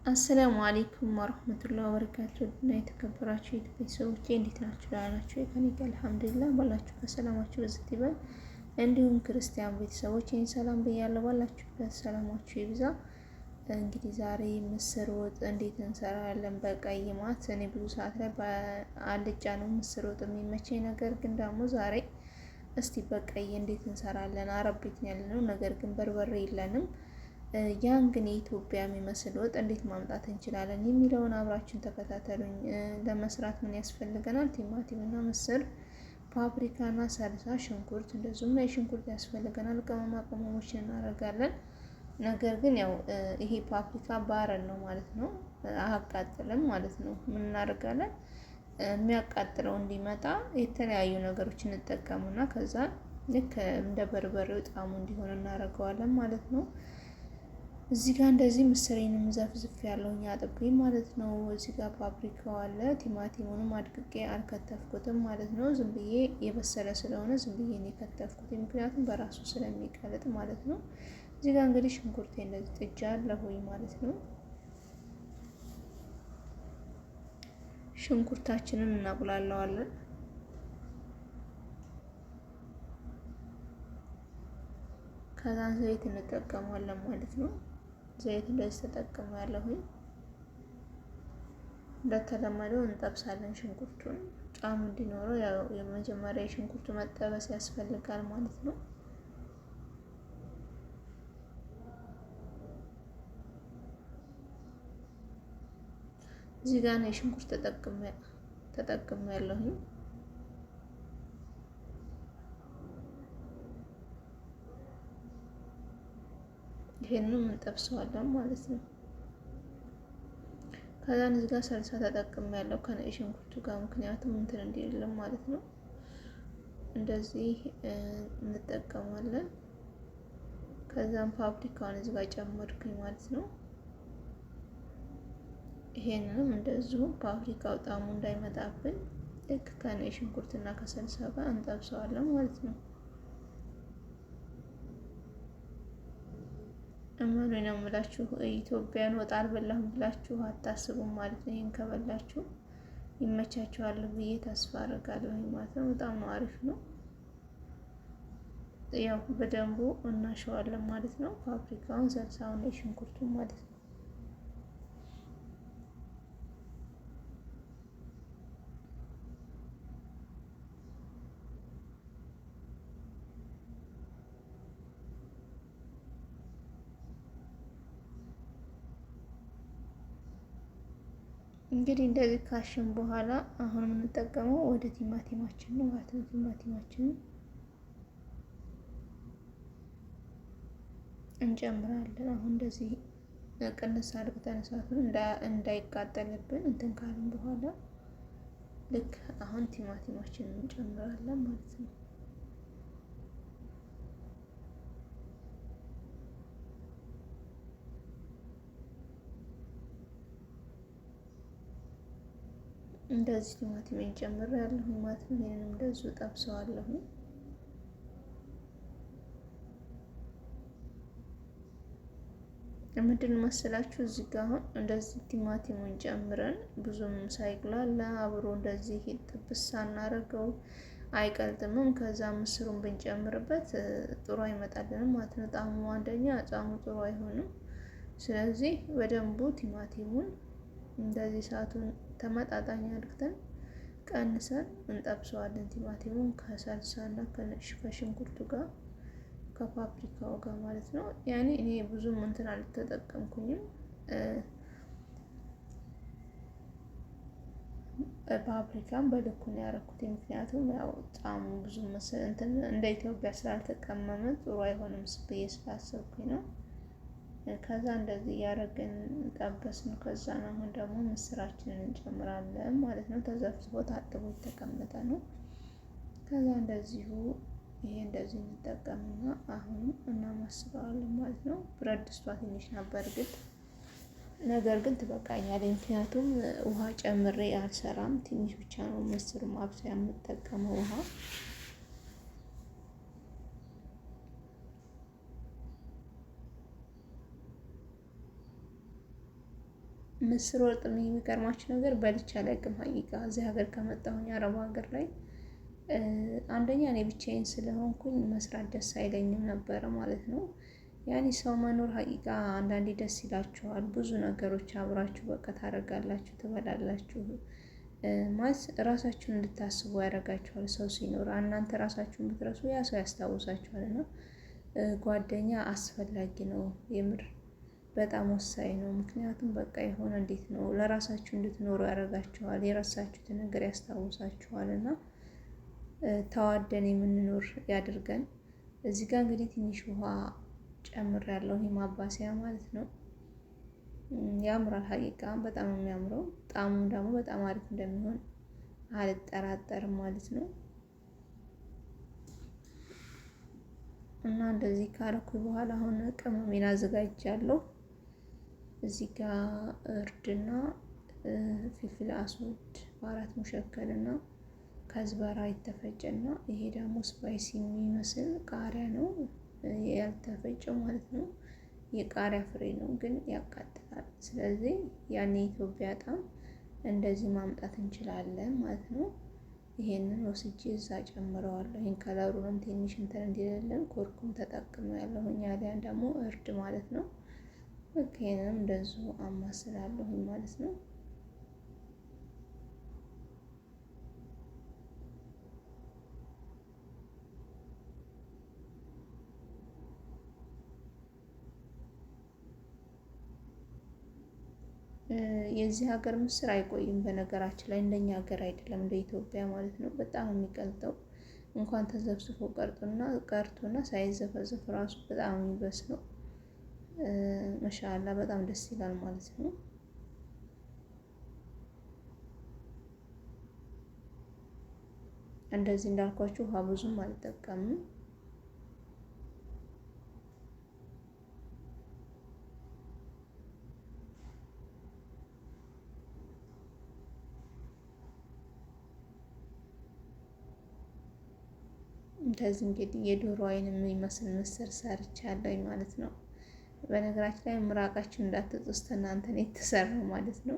አሰላሙ አለይኩም ወረህመቱላሂ ወበረካቱህ እና የተከበራችሁ ቤተሰቦቼ እንዴት ናችሁ? ደህና ናችሁ? ከእኔ ጋር አልሐምዱሊላህ። ባላችሁበት ሰላማችሁ በዝት ይበል። እንዲሁም ክርስቲያን ቤተሰቦች ይህን ሰላም ብያለሁ። ባላችሁበት ሰላማችሁ ይብዛ። እንግዲህ ዛሬ ምስር ወጥ እንዴት እንሰራለን? በቀይ ማት እኔ ብዙ ሰዓት ላይ በአልጫ ነው ምስር ወጥ የሚመቸኝ። ነገር ግን ደግሞ ዛሬ እስቲ በቀይ እንዴት እንሰራለን? አረብ ቤት ያለነው ነገር ግን በርበሬ የለንም። ያን ግን የኢትዮጵያ የሚመስል ወጥ እንዴት ማምጣት እንችላለን የሚለውን አብራችን ተከታተሉኝ። ለመስራት ምን ያስፈልገናል? ቲማቲም እና ምስር፣ ፓፕሪካ እና ሰልሳ፣ ሽንኩርት እንደዚሁም ላይ ሽንኩርት ያስፈልገናል። ቅመማ ቅመሞችን እናደርጋለን። ነገር ግን ያው ይሄ ፓፕሪካ ባረን ነው ማለት ነው፣ አያቃጥልም ማለት ነው። ምን እናደርጋለን? የሚያቃጥለው እንዲመጣ የተለያዩ ነገሮችን እንጠቀሙና ከዛ ልክ እንደ በርበሬው ጣዕሙ እንዲሆን እናደርገዋለን ማለት ነው። እዚህ ጋር እንደዚህ ምስሬንም ዘፍዝፍ ያለውኝ አጥቤ ማለት ነው። እዚህ ጋር ፓፕሪካው አለ። ቲማቲሙንም አድቅቄ አልከተፍኩትም ማለት ነው። ዝም ብዬ የበሰለ ስለሆነ ዝም ብዬ ነው የከተፍኩት፣ ምክንያቱም በራሱ ስለሚቀልጥ ማለት ነው። እዚህ ጋር እንግዲህ ሽንኩርቴ እንደዚህ ጥጃለሁኝ ማለት ነው። ሽንኩርታችንን እናቁላለዋለን። ከዛን ዘይት እንጠቀማለን ማለት ነው። ዘይት እንደዚህ ተጠቅመ ያለሁኝ። እንደተለመደው እንጠብሳለን ሽንኩርቱን ጣዕም እንዲኖረው። ያው የመጀመሪያ የሽንኩርቱ መጠበስ ያስፈልጋል ማለት ነው። እዚህ ጋር ነው የሽንኩርት ተጠቅመ ያለሁኝ። ይሄንን እንጠብሰዋለን ማለት ነው። ከዛን እዚህ ጋር ሰልሳ ተጠቅሜ ያለው ከነጭ ሽንኩርቱ ጋር፣ ምክንያቱም እንትን እንዲልም ማለት ነው። እንደዚህ እንጠቀማለን። ከዛም ፓፕሪካውን እዚህ ጋር ጨመርኩኝ ማለት ነው። ይሄንንም እንደዚሁ ፓፕሪካው ጣዕሙ እንዳይመጣብን ልክ ከነጭ ሽንኩርትና ከሰልሳ ጋር እንጠብሰዋለን ማለት ነው። እመኑ ነው የምላችሁ፣ ኢትዮጵያን ወጥ አልበላሁም ብላችሁ አታስቡም ማለት ነው። ይሄን ከበላችሁ ይመቻችኋል ብዬ ተስፋ አደርጋለሁ ማለት ነው። በጣም ነው አሪፍ ነው። ያው በደንቡ እናሸዋለን ማለት ነው። ፓፕሪካውን፣ ሰልሳውን፣ የሽንኩርቱን ማለት ነው። እንግዲህ እንደዚህ ካሽን በኋላ አሁን የምንጠቀመው ወደ ቲማቲማችን ነው ማለት ነው። ቲማቲማችንን እንጨምራለን። አሁን እንደዚህ ቅንስ አድርገን እሳቱን እንዳይቃጠልብን እንትን ካልን በኋላ ልክ አሁን ቲማቲማችንን እንጨምራለን ማለት ነው። እንደዚህ ቲማቲሜን ጨምሬያለሁ ማለት ነው። ይሄንንም እንደዚሁ ጠብሰዋለሁ። ምንድን መሰላችሁ እዚህ ጋር አሁን እንደዚህ ቲማቲሙን ጨምረን ብዙም ሳይግላላ አብሮ እንደዚህ ጥብስ ሳናደርገው አይቀልጥምም። ከዛ ምስሩን ብንጨምርበት ጥሩ አይመጣልንም ማለት ነው። ጣዕሙ አንደኛ ጣዕሙ ጥሩ አይሆንም። ስለዚህ በደንቡ ቲማቲሙን እንደዚህ ሰዓቱን ተመጣጣኝ አድርገን ቀንሰን እንጠብሰዋለን። ቲማቲሙን ከሰልሳና ከሽንኩርቱ ጋር ከፓፕሪካው ጋር ማለት ነው። ያኔ እኔ ብዙም እንትን አልተጠቀምኩኝም። ፓፕሪካም በልኩ ነው ያደረኩት፣ ምክንያቱም ያው ጣዕሙ ብዙም እንትን እንደ ኢትዮጵያ ስላልተቀመመ ጥሩ አይሆንም ብዬ ስላሰብኩኝ ነው። ከዛ እንደዚህ እያደረግን ጠበስ ነው። ከዛ አሁን ደግሞ ምስራችንን እንጨምራለን ማለት ነው። ተዘፍዝፎ ታጥቦ የተቀመጠ ነው። ከዛ እንደዚሁ ይሄ እንደዚህ እንጠቀምና አሁን እናማስለዋለን ማለት ነው። ብረት ድስቷ ትንሽ ነበር ግን ነገር ግን ትበቃኛለች፣ ምክንያቱም ውሃ ጨምሬ አልሰራም። ትንሽ ብቻ ነው ምስር ማብሰያ የምጠቀመው ውሃ። ምስር ወጥ የሚገርማችሁ ነገር በልቼ አላውቅም። ሀቂቃ እዚህ ሀገር ከመጣሁኝ አረብ ሀገር ላይ አንደኛ እኔ ብቻዬን ስለሆንኩኝ መስራት ደስ አይለኝም ነበረ ማለት ነው። ያኔ ሰው መኖር ሀቂቃ አንዳንዴ ደስ ይላችኋል። ብዙ ነገሮች አብራችሁ በቃ ታደርጋላችሁ፣ ትበላላችሁ ማለት ራሳችሁን እንድታስቡ ያደርጋችኋል። ሰው ሲኖር እናንተ ራሳችሁን ብትረሱ ያ ሰው ያስታውሳችኋል። እና ጓደኛ አስፈላጊ ነው የምር በጣም ወሳኝ ነው። ምክንያቱም በቃ የሆነ እንዴት ነው ለራሳችሁ እንድትኖሩ ያደርጋችኋል። የረሳችሁትን ነገር ያስታውሳችኋል እና ተዋደን የምንኖር ያድርገን። እዚህ ጋር እንግዲህ ትንሽ ውሃ ጨምሬያለሁ፣ ይሄ ማባሰያ ማለት ነው። ያምራል ሀቂቃ በጣም ነው የሚያምረው። ጣዕሙም ደግሞ በጣም አሪፍ እንደሚሆን አልጠራጠርም ማለት ነው። እና እንደዚህ ካረኩ በኋላ አሁን ቅመሜን አዘጋጅቻለሁ። እዚህ ጋር እርድና ፊልፊል አስወድ በአራት ሙሸከልና ከዝበራ የተፈጨና ይሄ ደግሞ ስፓይሲ የሚመስል ቃሪያ ነው ያልተፈጨው ማለት ነው። የቃሪያ ፍሬ ነው ግን ያቃጥላል። ስለዚህ ያን የኢትዮጵያ ጣም እንደዚህ ማምጣት እንችላለን ማለት ነው። ይሄንን ወስጄ እዛ ጨምረዋለሁ። ይሄን ከለሩንም ትንሽ እንትን እንዲልልን ኮርኩም ተጠቅሞ ያለሁኝ ያሊያን ደግሞ እርድ ማለት ነው። ይሄንንም እንደዚሁ አማስላለሁኝ ማለት ነው። የዚህ ሀገር ምስር አይቆይም በነገራችን ላይ እንደኛ ሀገር አይደለም፣ እንደ ኢትዮጵያ ማለት ነው። በጣም የሚቀልጠው እንኳን ተዘብስፎ ቀርቶና ሳይዘፈዘፍ ራሱ በጣም የሚበስለው ማሻአላ በጣም ደስ ይላል ማለት ነው። እንደዚህ እንዳልኳችሁ ውሃ ብዙም አልጠቀምም። እንደዚህ እንግዲህ የዶሮ አይን የሚመስል ምስር ሰርቻለሁ ማለት ነው። በነገራችን ላይ ምራቃችሁ እንዳትጥሱት እናንተ ነው የተሰራው ማለት ነው።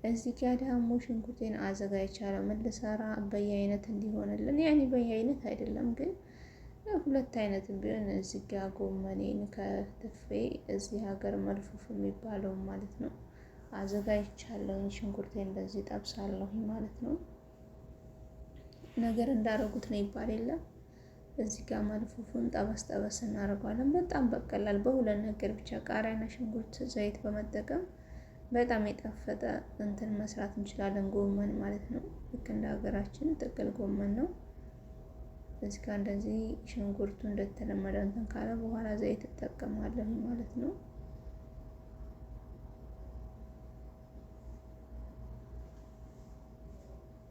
እዚህ ጋር ደግሞ ሽንኩርቴን አዘጋጅቻለሁ። ምን ልሰራ በየአይነት እንዲሆንልን ያኔ በየአይነት አይደለም ግን ሁለት አይነት ቢሆን እዚህ ጋር ጎመኔን ከትፌ እዚህ ሀገር መልፉፍ የሚባለው ማለት ነው አዘጋጅቻለሁ። ሽንኩርቴን እንደዚህ ጠብሳለሁ ማለት ነው። ነገር እንዳረጉት ነው ይባል የለም። እዚህ ጋር መልፉፉን ጠበስ ጠበስ እናደርገዋለን። በጣም በቀላል በሁለት ነገር ብቻ ቃሪያና ሽንኩርት ዘይት በመጠቀም በጣም የጣፈጠ እንትን መስራት እንችላለን። ጎመን ማለት ነው። ልክ እንደ ሀገራችን ጥቅል ጎመን ነው። እዚህ ጋር እንደዚህ ሽንኩርቱ እንደተለመደ እንትን ካለ በኋላ ዘይት እጠቀማለሁ ማለት ነው።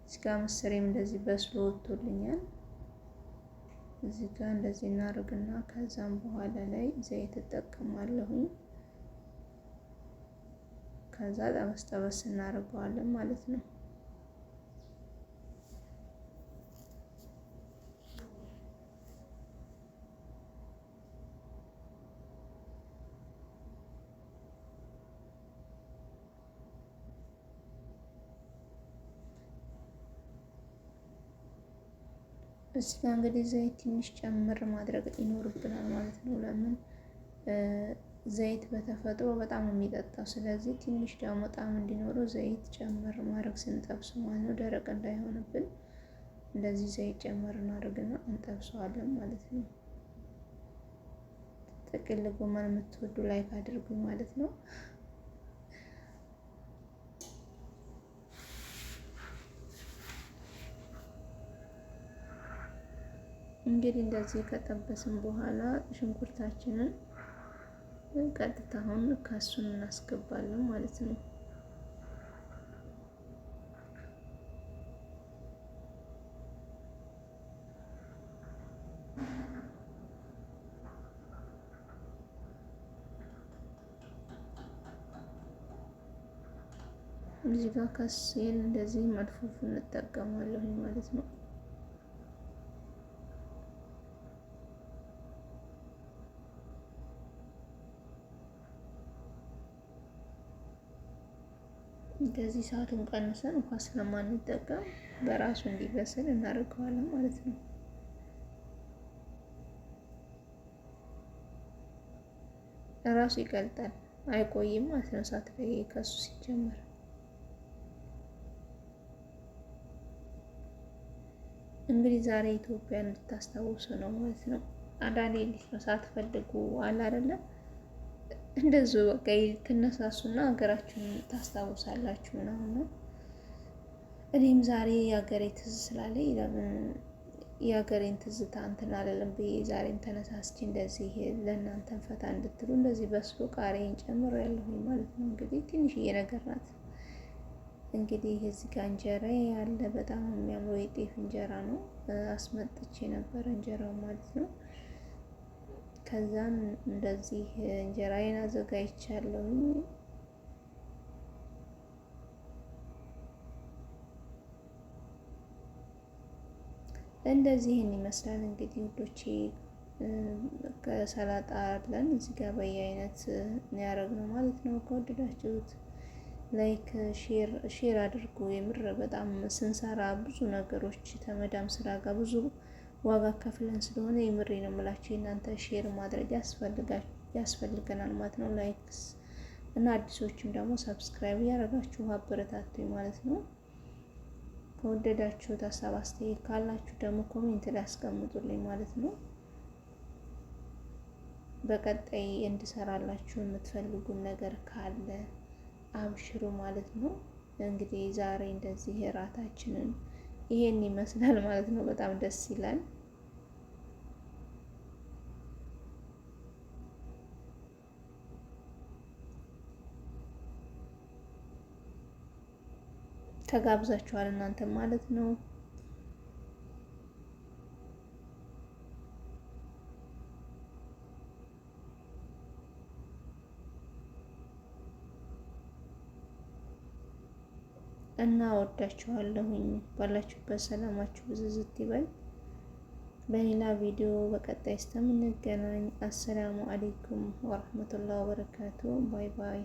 እዚህ ጋር ምስሬም እንደዚህ በስሎ ወጥቶልኛል። እዚህ ጋር እንደዚህ እናደርግና ከዛም በኋላ ላይ ዘይት እጠቀማለሁ። ከዛ ጠበስ ጠበስ እናደርገዋለን ማለት ነው። እዚህ ጋር እንግዲህ ዘይት ትንሽ ጨምር ማድረግ ይኖርብናል ማለት ነው። ለምን ዘይት በተፈጥሮ በጣም የሚጠጣው፣ ስለዚህ ትንሽ ደግሞ ጣዕም እንዲኖረው ዘይት ጨምር ማድረግ ስንጠብስ ማለት ነው። ደረቅ እንዳይሆንብን እንደዚህ ዘይት ጨምር እናደርግና እንጠብሰዋለን ማለት ነው። ጥቅል ጎመን የምትወዱ ላይክ አድርጉኝ ማለት ነው። እንግዲህ እንደዚህ ከጠበስን በኋላ ሽንኩርታችንን ቀጥታ አሁን ከሱን እናስገባለን ማለት ነው። እዚህ ጋር ከሴን እንደዚህ መድፉፍ እንጠቀማለን ማለት ነው። እንደዚህ ሰዓቱን ቀንሰን ውሃ ስለማንጠቀም በራሱ እንዲበስል እናደርገዋለን ማለት ነው። ራሱ ይቀልጣል፣ አይቆይም ማለት ነው እሳት ላይ ከሱ ሲጀመር። እንግዲህ ዛሬ ኢትዮጵያ እንድታስታውሱ ነው ማለት ነው። አንዳንዴ እንዴት ነው ሳትፈልጉ አለ አይደለ እንደዚሁ በቃ ትነሳሱና ሀገራችሁን ታስታውሳላችሁ ምናምን ነው። እኔም ዛሬ የሀገሬ ትዝ ስላለኝ ለምን የሀገሬን ትዝታ እንትን አለለም ብዬ ዛሬም ተነሳስቼ እንደዚህ ለእናንተን ፈታ እንድትሉ እንደዚህ በስሎ ቃሪያን ጨምሮ ያለሁኝ ማለት ነው። እንግዲህ ትንሽዬ ነገር ናት። እንግዲህ እዚህ ጋር እንጀራ ያለ በጣም የሚያምረው የጤፍ እንጀራ ነው። አስመጥቼ ነበረ እንጀራው ማለት ነው። ከዛም እንደዚህ እንጀራዬን አዘጋጅቻለሁኝ። እንደዚህን ይመስላል እንግዲህ ውዶቼ። ከሰላጣ አለን እዚህ ጋር በየአይነት ያደረግነው ማለት ነው። ከወደዳችሁት ላይክ ሼር አድርጉ። የምር በጣም ስንሰራ ብዙ ነገሮች ተመዳም ስራ ጋር ብዙ ዋጋ ከፍለን ስለሆነ የምሬ ነው የምላችሁ የእናንተ ሼር ማድረግ ያስፈልገናል ማለት ነው። ላይክስ እና አዲሶችም ደግሞ ሰብስክራይብ ያደረጋችሁ አበረታቱኝ ማለት ነው። ከወደዳችሁት ሀሳብ አስተያየት ካላችሁ ደግሞ ኮሜንት ላይ አስቀምጡልኝ ማለት ነው። በቀጣይ እንድሰራላችሁ የምትፈልጉን ነገር ካለ አብሽሩ ማለት ነው። እንግዲህ ዛሬ እንደዚህ እራታችንን ይሄን ይመስላል ማለት ነው። በጣም ደስ ይላል። ተጋብዛችኋል እናንተ ማለት ነው። እና ወዳችኋለሁኝ። ባላችሁበት ሰላማችሁ ብዝዝት ይበል። በሌላ ቪዲዮ በቀጣይ እስከምንገናኝ አሰላሙ አለይኩም ወራህመቱላሂ ወበረካቱ። ባይ ባይ።